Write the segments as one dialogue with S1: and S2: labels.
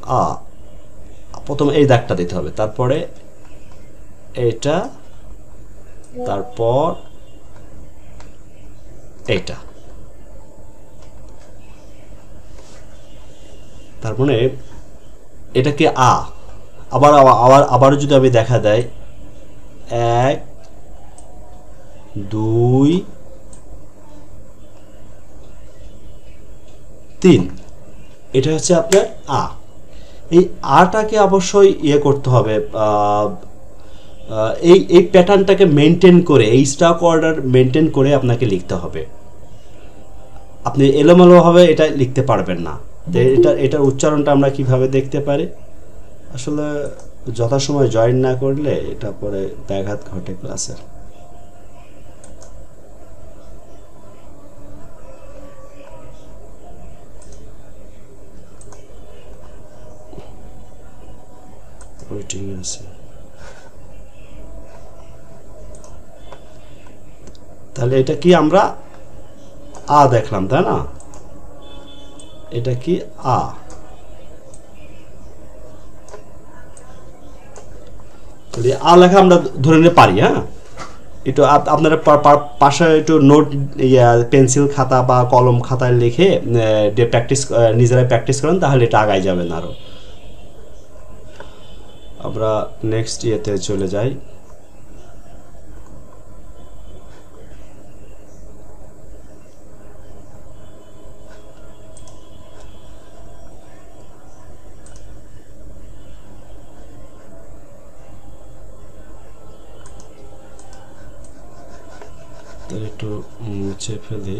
S1: আ, প্রথমে এই দাগটা দিতে হবে, তারপরে এটা, তারপর এইটা। তার মানে এটা কি আ। আবার আবার যদি আমি দেখা দেয় 1 2 3, এটা হচ্ছে আপনার আ। এই আটাকে অবশ্যই ইয়ে করতে হবে, এই এই প্যাটার্নটাকে মেনটেন করে, এই স্টক অর্ডার মেনটেন করে আপনাকে লিখতে হবে। আপনি এলোমেলোভাবে এটা লিখতে পারবেন না। তো এটার উচ্চারণটা আমরা কিভাবে দেখতে পারি, আসলে যথাসময় জয়েন না করলে এটা পরে ব্যাঘাত ঘটে ক্লাসের। ওয়েটিং আছে, তাহলে এটা কি আমরা আ দেখলাম, তাই না? এটা কি আ। আ লেখা আমরা ধরে নিতে পারি। হ্যাঁ, একটু আপনারা পাশে একটু নোট, পেন্সিল খাতা বা কলম খাতায় লিখে প্র্যাকটিস, নিজেরাই প্র্যাকটিস করেন, তাহলে এটা আগায় যাবেন আরো। আমরা নেক্সট ইয়েতে চলে যাই। একটু মুছে ফেলি।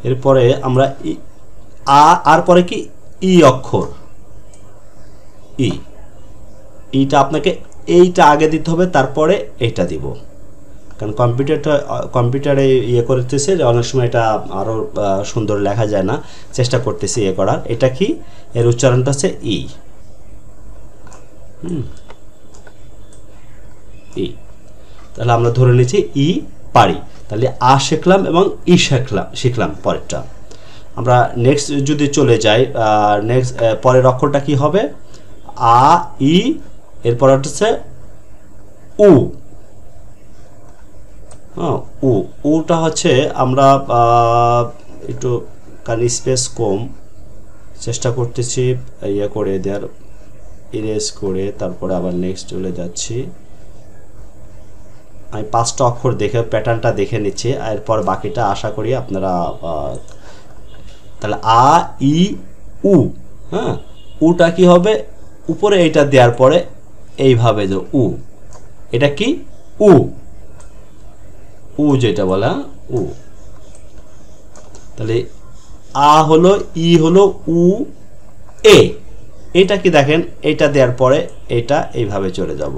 S1: এরপরে আমরা আর পরে কি ই অক্ষর, ই, ইটা আপনাকে এইটা আগে দিতে হবে, তারপরে এইটা দিব। কারণ কম্পিউটারে ইয়ে করতেছে, অনেক সময় এটা আরও সুন্দর লেখা যায় না, চেষ্টা করতেছি ইয়ে করার। এটা কি, এর উচ্চারণটা হচ্ছে ই। ই, তাহলে আমরা ধরে নিচ্ছি ই পারি। তাহলে আ শিখলাম এবং ই শিখলাম পরেরটা। আমরা নেক্সট যদি চলে যাই, নেক্সট পরের অক্ষরটা কি হবে, আ ই, এরপর হচ্ছে উ। হ্যাঁ, উ, উটা হচ্ছে আমরা একটু, কারণ স্পেস কম, চেষ্টা করতেছি ইয়ে করে দেওয়ার, ইরেজ করে তারপরে আবার নেক্সট চলে যাচ্ছি। আমি 5টা অক্ষর দেখে প্যাটার্নটা দেখে নিচ্ছি, এরপর বাকিটা আশা করি আপনারা। তাহলে আ ই উ। হ্যাঁ, উটা কি হবে, উপরে এইটা দেওয়ার পরে এইভাবে যে উ, এটা কি উ, উ যেটা বলা উ। তাহলে আ হলো, ই হলো, উ, এ। এটা কি দেখেন, এটা দেওয়ার পরে এটা এইভাবে চলে যাব,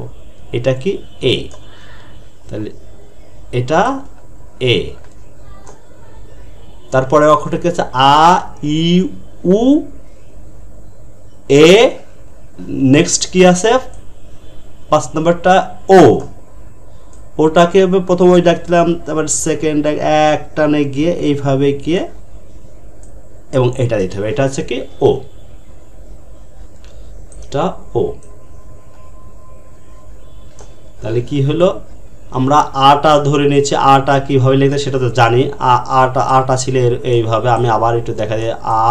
S1: এটা কি এ। তাহলে এটা এ। তারপরে অক্ষরটা কি আছে, আ ই উ এ। নেক্সট কি আছে, 5 নম্বরটা ও। ওটাকে প্রথম ওই ডাকলাম, তারপর সেকেন্ড এক টানে গিয়ে এইভাবে গিয়ে এবং এটা দিতে হবে, এটা হচ্ছে কি ও, এটা ও। তাহলে কি হলো, আমরা আটা ধরে নিয়েছি। আটা কিভাবে লিখতে সেটা তো জানি, আটা ছিল এইভাবে। আমি আবার একটু দেখা যায়, আ,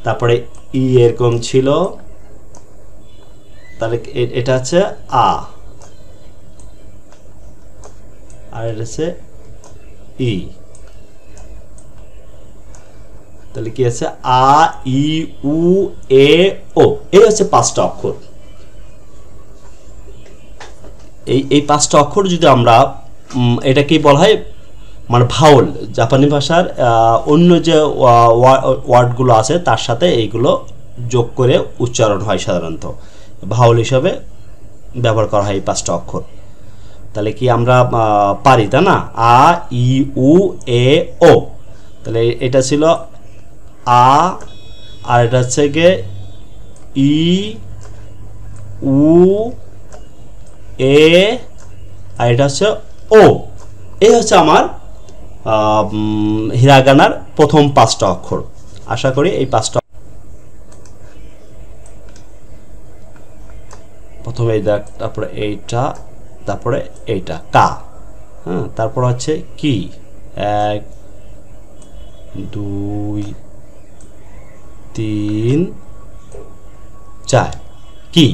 S1: তারপরে ই এরকম ছিল, তাহলে এটা হচ্ছে আ, আর এটা হচ্ছে ই। তাহলে কি আছে, আ ই উ এ ও। এই হচ্ছে 5টা অক্ষর। এই 5টা অক্ষর যদি আমরা, এটা কি বলা হয়, মানে ভাওল, জাপানি ভাষার অন্য যে ওয়ার্ডগুলো আছে তার সাথে এইগুলো যোগ করে উচ্চারণ হয়, সাধারণত ভাওল হিসাবে ব্যবহার করা হয় এই 5টা অক্ষর। তাহলে কি আমরা পারি, তাই না, আ ই উ এ ও। তাহলে এটা ছিল আ, আর এটা হচ্ছে গিয়ে ই উ এ আর এটা হচ্ছে ও। এই হচ্ছে আমার হিরাগানার প্রথম 5টা অক্ষর। আশা করি এই 5টা, প্রথমে এই দেখ, তারপরে এইটা, তারপরে এইটা কা, হ্যাঁ, তারপর হচ্ছে কি, 1 2 3 4 কি,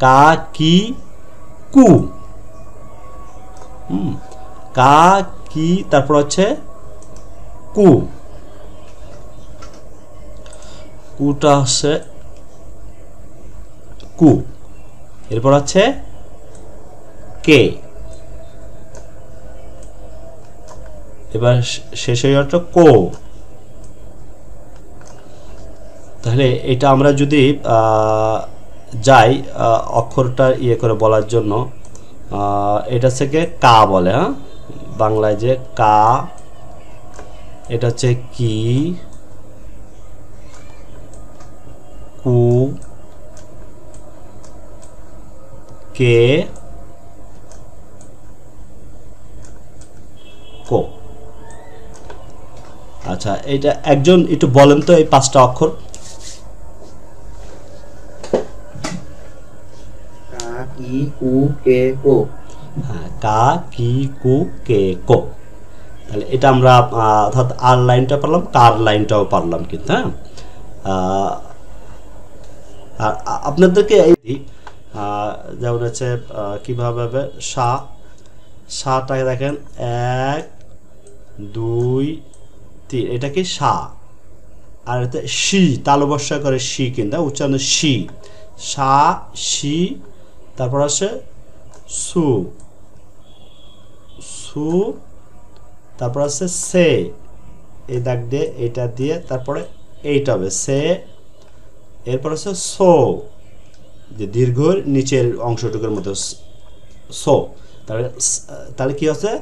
S1: কা কি কু, কা কি, তারপর হচ্ছে কু, কুটা হচ্ছে কু, এরপর হচ্ছে কে, এবার শেষ হয়ে যাচ্ছে কো। তাহলে এটা আমরা যদি যাই অক্ষরটা ইয়ে করে বলার জন্য, এটা থেকে কা বলে, হ্যাঁ, বাংলায় যে কা, এটা হচ্ছে কি, কু, কে, কো। আচ্ছা, এটা একজন একটু বলেন তো এই 5টা অক্ষর।
S2: কা কি কু কে কো।
S1: হ্যাঁ, কা কি কু কে কো। তাহলে এটা আমরা অর্থাৎ আর লাইনটা পারলাম, কার লাইনটাও পারলাম কিন্তু, হ্যাঁ। আর আপনাদেরকে এই যেমন হচ্ছে কীভাবে হবে, সাটাকে দেখেন 1 2 3, এটা কি সা, আর এতে শি, তালবস্যা করে শি, কিন্তু উচ্চারণ শি, সা শি, তারপর আছে সু, সু, তারপর আছে সে, এই দাগ দিয়ে এইটা দিয়ে তারপরে এইটা হবে সে, এরপর আছে সো, যে দীর্ঘর নিচের অংশটুকুর মতো সো। তাহলে তাহলে কি হচ্ছে,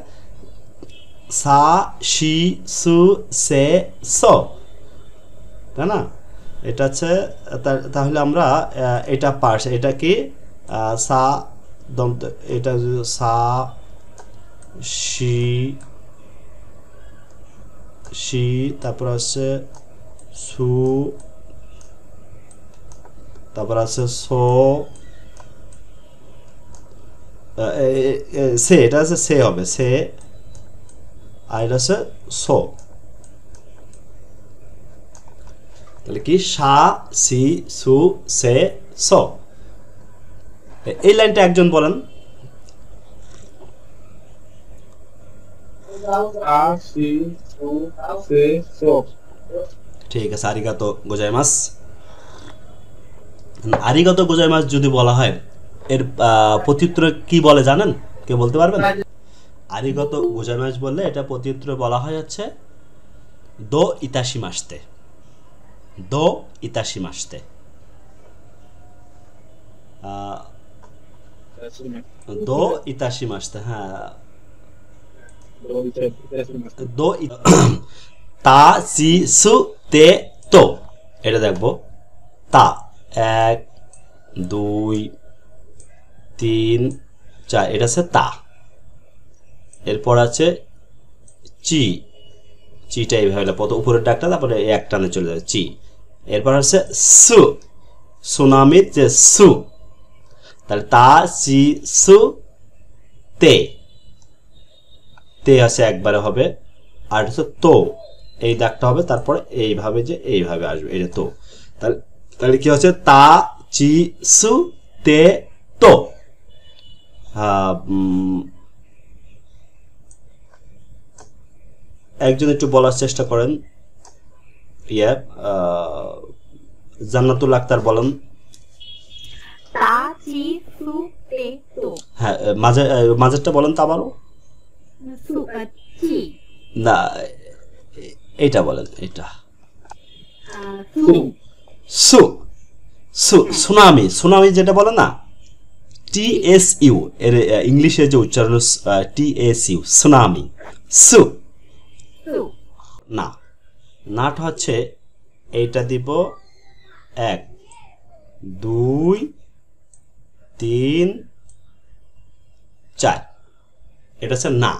S1: সা শি সু সে সো, তাই না? এটা হচ্ছে, তাহলে আমরা এটা পার্স, এটা কি সা দন্ত, এটা সা শি শি, তারপর আছে সু, তারপর আছে সো, সে, এটা আছে সে হবে সে, আর এটা আছে সো। তাহলে কি সা সি সু সে সো। এই লাইনটা একজন বলেন। ঠিক আছে, আরিগাতো গোজাইমাস। আরিগাতো গোজাইমাস যদি বলা হয়, এর প্রত্যুত্তরে কি বলে জানেন? কেউ বলতে পারবেন? আরিগাতো গোজাইমাস বললে এটা প্রত্যুত্তরে বলা হয় হচ্ছে দো ইতাশিমাস্তে, দো ইতাশিমাস্তে। দো ইতাশিমাস্তে, হ্যাঁ, দো তা সি সু তে তো, এটা দেখবো তা 1 2 3 4, এটা আছে তা, এরপর আছে চি, চিটা এইভাবে প্রথম উপরের ডাকটা, তারপরে এক টানে চলে যাবে চি, এরপর আছে সু, সুনামির যে সু, তাহলে তা সি সু তে, তে আছে একবারে হবে, আর হচ্ছে তো, এই দাগটা হবে, তারপরে এইভাবে যে এইভাবে আসবে, এটা তো। তাহলে তাহলে কি হচ্ছে, তা চি সু তে তো। একজন একটু বলার চেষ্টা করেন, ইয়া জান্নাতুল আক্তার বলেন।
S3: তা চি সু তে তো।
S1: হ্যাঁ, মাঝেরটা বলেন তো আবারও।
S3: সু চি,
S1: না, এইটা বলেন, এটা
S3: সু,
S1: সু, সু, সুনামি, সুনামি যেটা বলে না, TSU, এর ইংলিশে যে উচ্চারণ TSU, সুনামি, সু।
S3: সু,
S1: না, নাট হচ্ছে এইটা দিব 1 2 3 4, এটা হচ্ছে না।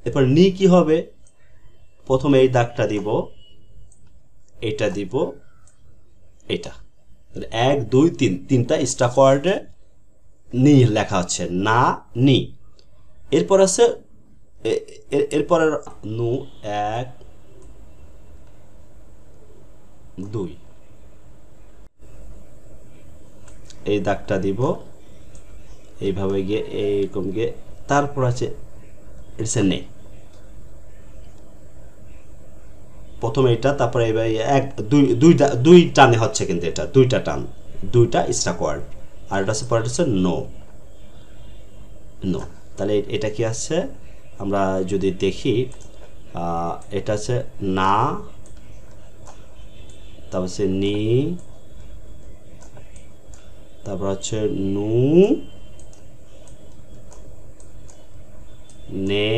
S1: এরপর নি কি হবে? প্রথমে এই দাগটা দিব, এটা দিব, এটা 1 2 3, তিনটা স্টপ ওয়ার্ডে নি লেখা হচ্ছে, না নি। এরপর আছে এরপরের নু 1 2, এই দাগটা দিব এইভাবে গিয়ে এইরকম গিয়ে, তারপর আছে এসে নে, প্রথমে এটা, তারপরে এবার 1 2 দুই টানে হচ্ছে, কিন্তু এটা দুইটা টান, দুইটা স্টপ ওয়ার্ড। আর এটা হচ্ছে পরে হচ্ছে নো নো। তাহলে এটা কি আছে আমরা যদি দেখি, এটা হচ্ছে না, তারপর হচ্ছে নি, তারপর হচ্ছে নু, নে,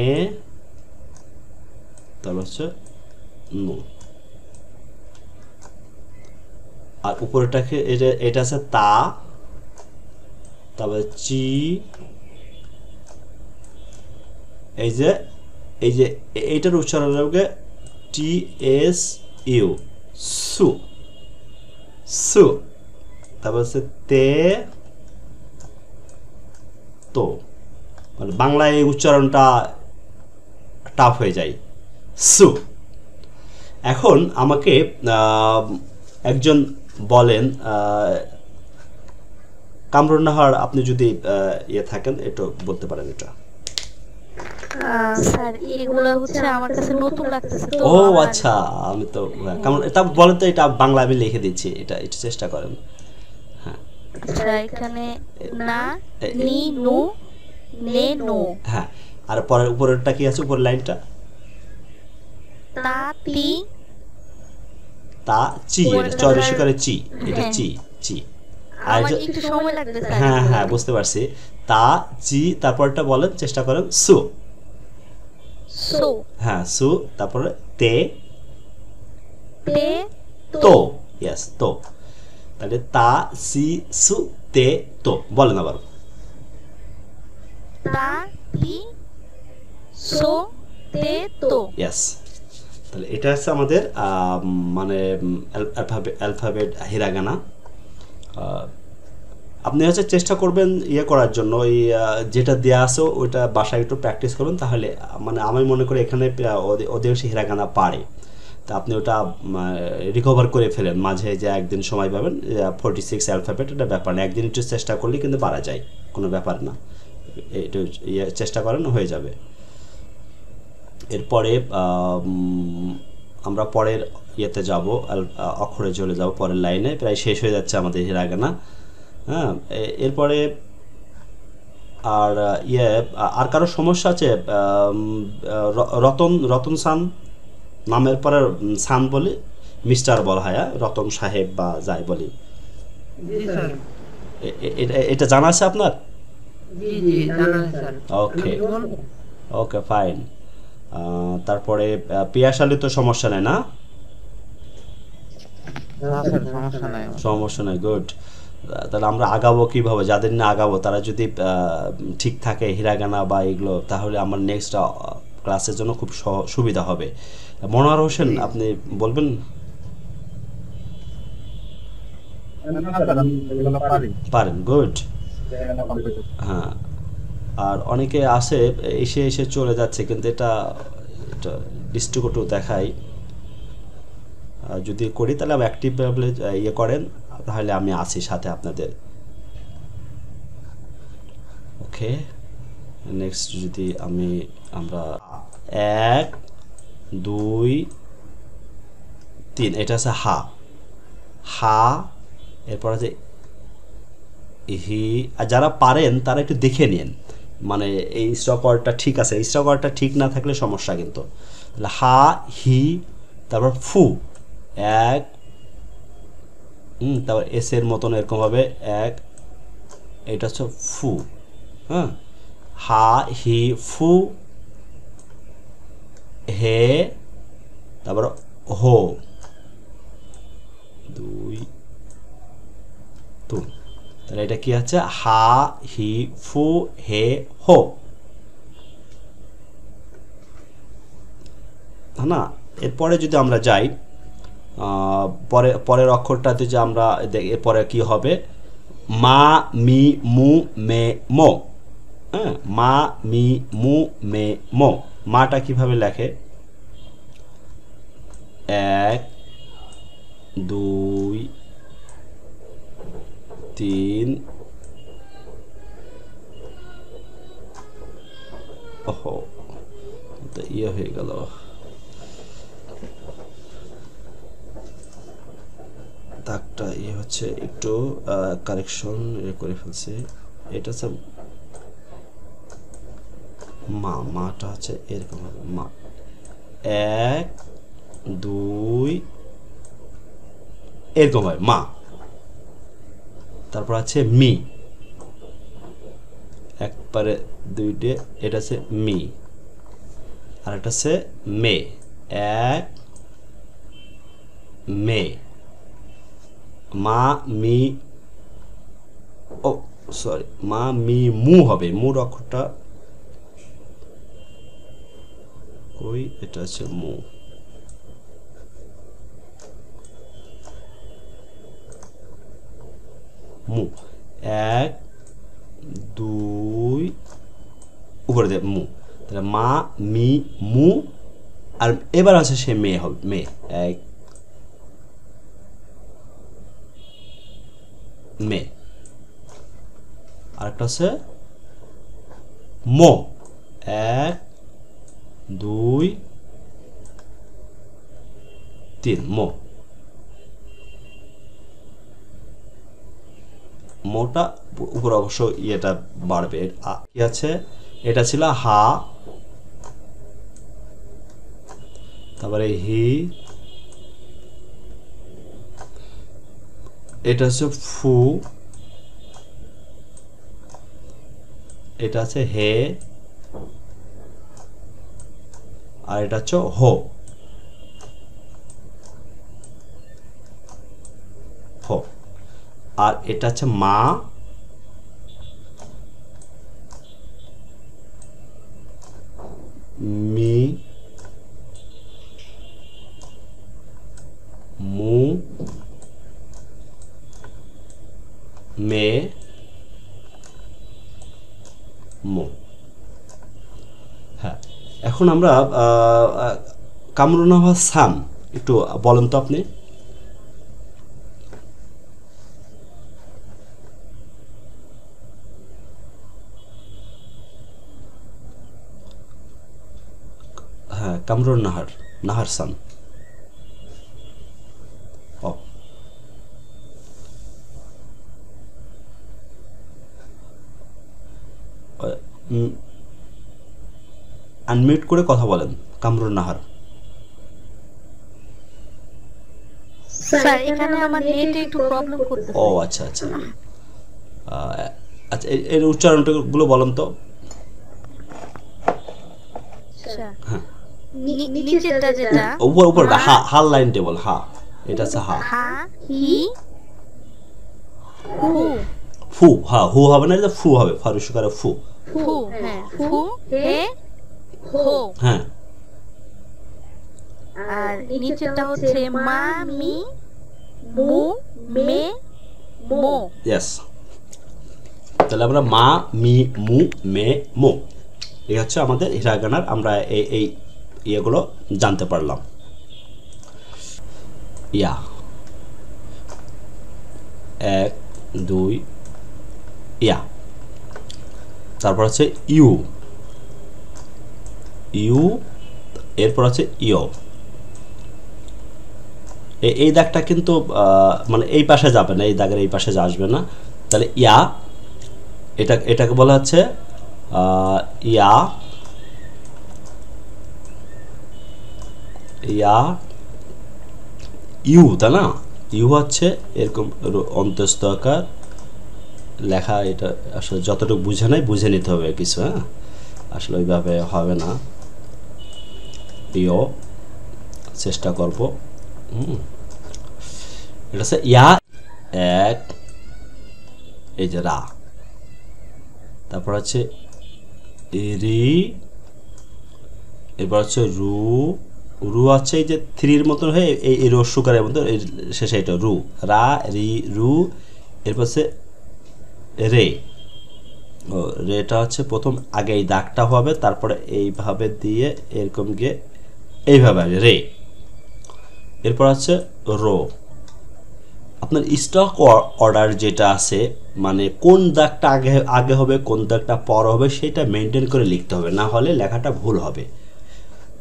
S1: তারপর হচ্ছে নু। আর উপরেটাকে এটা আছে তা, তারপর চি, এই যে এইটার উচ্চারণ হবে টি এস ইউ, সু সু। তারপর হচ্ছে তে তো, মানে বাংলায় এই উচ্চারণটা টাফ হয়ে যায়, সু। এখন আমাকে একজন বলেন, কামরুন্নাহার, আপনি যদি ইয়ে থাকেন একটু বলতে পারেন এটা।
S3: স্যার এগুলো হচ্ছে আমার কাছে নতুন লাগতেছে তো।
S1: ও আচ্ছা, আমি তো কেমন এটা বলেন তো, এটা বাংলা আমি লিখে দিচ্ছি, এটা একটু চেষ্টা করেন। হ্যাঁ
S3: আচ্ছা, এখানে না নি নু নে নো,
S1: হ্যাঁ, আর পরের উপরেরটা কি আছে, উপরের লাইনটা
S3: তা তি,
S1: তা চি, এটা চরেশি করে চি, এটা চি চি। আর
S3: আমার একটু সময় লাগবে স্যার।
S1: হ্যাঁ হ্যাঁ বুঝতে পারছি, তা চি, তারপরটা বলেন, চেষ্টা করেন, সু।
S3: সো,
S1: হ্যাঁ সু, তারপরে তে
S3: তে
S1: তো, ইয়েস তো। তাহলে তা সি সু তে তো, বলেন আবার।
S3: তা তি সো তে তো।
S1: ইয়েস। তাহলে এটা হচ্ছে আমাদের মানে অ্যালফাবেট হিরাগানা। আপনি হচ্ছে চেষ্টা করবেন ইয়ে করার জন্য, ওই যেটা দেওয়া আছে ওইটা বাসায় একটু প্র্যাকটিস করুন, তাহলে মানে আমি মনে করি এখানে অধিকাংশ হিরাগানা পারে। তা আপনি ওটা রিকভার করে ফেলেন মাঝে, যে একদিন সময় পাবেন, 46 অ্যালফাবেট, এটা ব্যাপার না, একদিন একটু চেষ্টা করলে কিন্তু পারা যায়, কোনো ব্যাপার না, একটু চেষ্টা করেন হয়ে যাবে। এরপরে আমরা পরের ইয়েতে যাব, অক্ষরে চলে যাব, পরের লাইনে প্রায় শেষ হয়ে যাচ্ছে আমাদের হিরাগানা। হ্যাঁ, এরপরে আর আর কারো সমস্যা আছে? রতন সান নামের পরে সান বলি, মিস্টার বলা হয়, রতন সাহেব বা যাই বলি, এটা জানা আছে আপনার? ওকে ওকে ফাইন। তারপরে পিয়াসালি তো সমস্যা নেই না? সমস্যা নাই, গুড। তাহলে আমরা আগাবো কিভাবে? যাদের না আগাবো তারা যদি ঠিক থাকে হিরাগানা বা এগুলো, তাহলে আমার নেক্সট ক্লাসের জন্য খুব সুবিধা হবে। মনোয়ার হোসেন, আপনি বলবেন? পারেন, গুড। হ্যাঁ, আর অনেকে আসে এসে এসে চলে যাচ্ছে, কিন্তু এটা ডিস্ট্রিক্টও দেখাই। যদি করি তাহলে অ্যাক্টিভ ইয়ে করেন, তাহলে আমি আছি সাথে আপনাদের। ওকে, নেক্সট যদি আমরা 1 2 3, এটা আছে হা, হা, এরপর আছে হি। আর যারা পারেন তারা একটু দেখে নিন, মানে এই স্টপ ওয়ার্ডটা ঠিক আছে, স্টপ ওয়ার্ডটা ঠিক না থাকলে সমস্যা কিন্তু। তাহলে হা, হি, তারপর ফু, 1, তারপর এস এর মতন এরকম হবে 1, এটা হচ্ছে ফু। হ্যাঁ, হা, হি, ফু, হে, তারপর হো, 2 তুন। তাহলে এটা কি আছে? হা হি ফু হে হো, না? এরপরে যদি আমরা যাই পরের অক্ষরটাতে, যে আমরা এরপরে কি হবে? মা মি মু মে মো। হ্যাঁ, মা মি মু মে মো। মাটা কিভাবে লেখে? 1 2 3, ওহো তো ইয়ে হয়ে গেল, দাগটা ইয়ে হচ্ছে, একটু কারেকশন করে ফেলছি। এটা হচ্ছে মা, মাটা হচ্ছে এরকম হবে, মা 1 2 এরকম হয় মা। তারপর আছে মি, একবারে দুইটে, এটা আছে মি, আর এটা আছে মে, 1 মে। মা মি, ও সরি, মা মি মু হবে, মুর অক্ষরটা কই? এটা আছে মু। মু 1 2 উপরে দেব মু। তাহলে মা মি মু, আর এবার আছে সে মে হবে, মে 1 মে। আরেকটা আছে মো, 1 2 3 মো। মোটা উপর অবশ্য ইয়েটা বাড়বে। কি আছে? এটা ছিল হা, তারপরে হি, এটা হচ্ছে ফু, এটা আছে হে, আর এটা হচ্ছে হো, হো। আর এটা হচ্ছে মা, মি মু মে মো। হ্যাঁ, এখন আমরা কামরুন্নাহা সান একটু বলেন তো আপনি। হ্যাঁ, কামরুন নাহার, নাহার সান। ও আনমিউট করে কথা বলেন, কামরুন নাহার।
S3: স্যার এখানে আমার নেটে একটু প্রবলেম করতেছে।
S1: ও আচ্ছা আচ্ছা, আচ্ছা এর উচ্চারণগুলো বলেন তো।
S3: আচ্ছা,
S1: হ্যাঁ,
S3: নিচেরটা যেটা
S1: উপরটা হা, হাল লাইন টেবল, হা, এটা আছে হা।
S3: হা হি হু,
S1: ফু, হ্যাঁ হু হবে না, এটা ফু হবে, ফারুসুকারে ফু।
S3: ফু, হ্যাঁ, ফু হে হো।
S1: হ্যাঁ,
S3: আর নিচেরটা হচ্ছে মা মি মু মে মো।
S1: ইয়েস। তাহলে আমরা মা মি মু মে মো, এই হচ্ছে আমাদের হিরাগানার, আমরা এই ইয়েগুলো জানতে পারলাম। ইয়া 1 2 ইয়া। তারপর আছে ইউ, ইউ, এরপর আছে ইও। এই দাগটা কিন্তু মানে এই পাশে যাবে না, এই দাগের এই পাশে আসবে না। তাহলে ইয়া, এটাকে বলা হচ্ছে ইয়া, ইয়া ইউ, তাই না? ইউ হচ্ছে এরকম অন্তস্থ আকার লেখা। এটা আসলে যতটুকু বুঝে নাই বুঝে নিতে হবে কিছু, হ্যাঁ, আসলে ওইভাবে হবে না। ইও চেষ্টা করব। এটা হচ্ছে ইয়া 1 এই যে রা, তারপর হচ্ছে রি, এবার হচ্ছে রু, রু আছে এই যে থ্রির মতন হয়ে এই রস্যকারের মতন শেষে এটা রু, রা রি রু, এরপর হচ্ছে রে। ও রেটা হচ্ছে প্রথম আগে এই দাগটা হবে, তারপরে এইভাবে দিয়ে এরকম গিয়ে এইভাবে রে, এরপর হচ্ছে রো। আপনার স্টক অর্ডার যেটা আছে, মানে কোন দাগটা আগে আগে হবে কোন দাগটা পর হবে সেটা মেনটেন করে লিখতে হবে, না হলে লেখাটা ভুল হবে।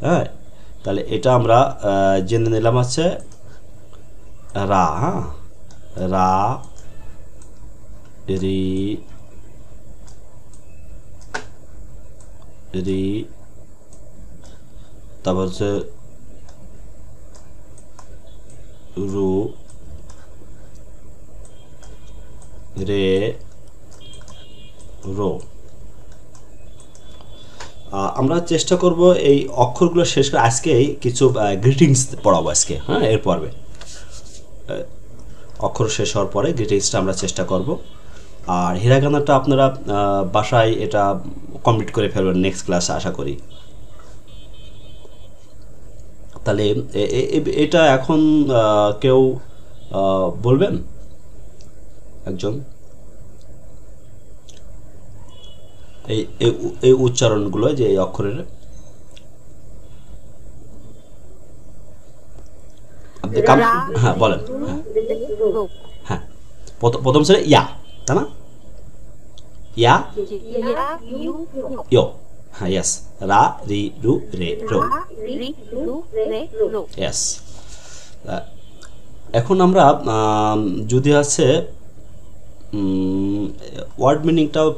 S1: হ্যাঁ, তাহলে এটা আমরা জেনে নিলাম হচ্ছে রা, হ্যাঁ, রা রি রি, তারপর হচ্ছে রু, রে, রো। আমরা চেষ্টা করব এই অক্ষরগুলো শেষ করে আজকে কিছু গ্রিটিংস পড়াবো আজকে, হ্যাঁ, এর পর্বে অক্ষর শেষ হওয়ার পরে গ্রিটিংসটা আমরা চেষ্টা করব। আর হিরাগানাটা আপনারা বাসায় এটা কমপ্লিট করে ফেলবেন নেক্সট ক্লাসে আশা করি। তাহলে এটা এখন কেউ বলবেন একজন এই এই উচ্চারণগুলো যে এই অক্ষরের আপনি হ্যাঁ বলেন। হ্যাঁ, প্রথম শ্রেণী ইয়া, তাই না? ইয়া ইয়ো, হ্যাঁ, ইয়েস, রা রি রু রে রো, ইয়েস। এখন আমরা যদি আছে ওয়ার্ড মিনিংটাও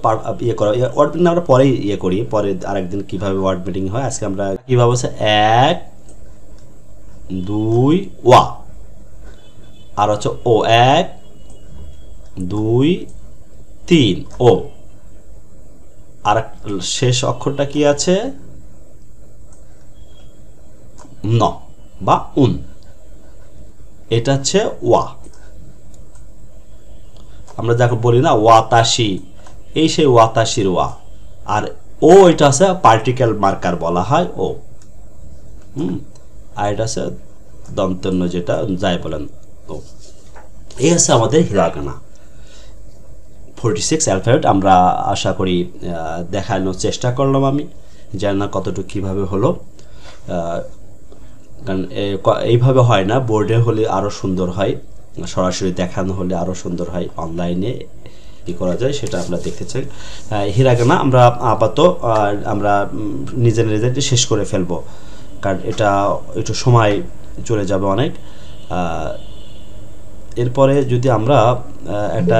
S1: ইয়ে করা, ওয়ার্ড মিনিং আমরা পরেই ইয়ে করি, পরে আরেকদিন কীভাবে ওয়ার্ড মিনিং হয়। আজকে আমরা কীভাবে হচ্ছে 1 2 ওয়া, আর হচ্ছে ও 1 2 3 ও, আর শেষ অক্ষরটা কি আছে ন বা উন, এটা হচ্ছে ওয়া। আমরা যাকে বলি না ওয়াতাশি, এই সেই ওয়াতাশির ওয়া। আর ও এটা আছে পার্টিকেল মার্কার বলা হয় ও, আর এটা আছে দন্তন্য যেটা যাই বলেন ও। এই আছে আমাদের হিরাগানা 46 অ্যালফাবেট। আমরা আশা করি দেখানোর চেষ্টা করলাম, আমি জানি না কতটুকু কীভাবে হলো, কারণ এইভাবে হয় না, বোর্ডে হলে আরও সুন্দর হয়, সরাসরি দেখানো হলে আরও সুন্দর হয়, অনলাইনে কী করা যায় সেটা আমরা দেখতে চাই। হিরাগানা আমরা আপাতত আমরা নিজে নিজে শেষ করে ফেলবো, কারণ এটা একটু সময় চলে যাবে অনেক। এরপরে যদি আমরা একটা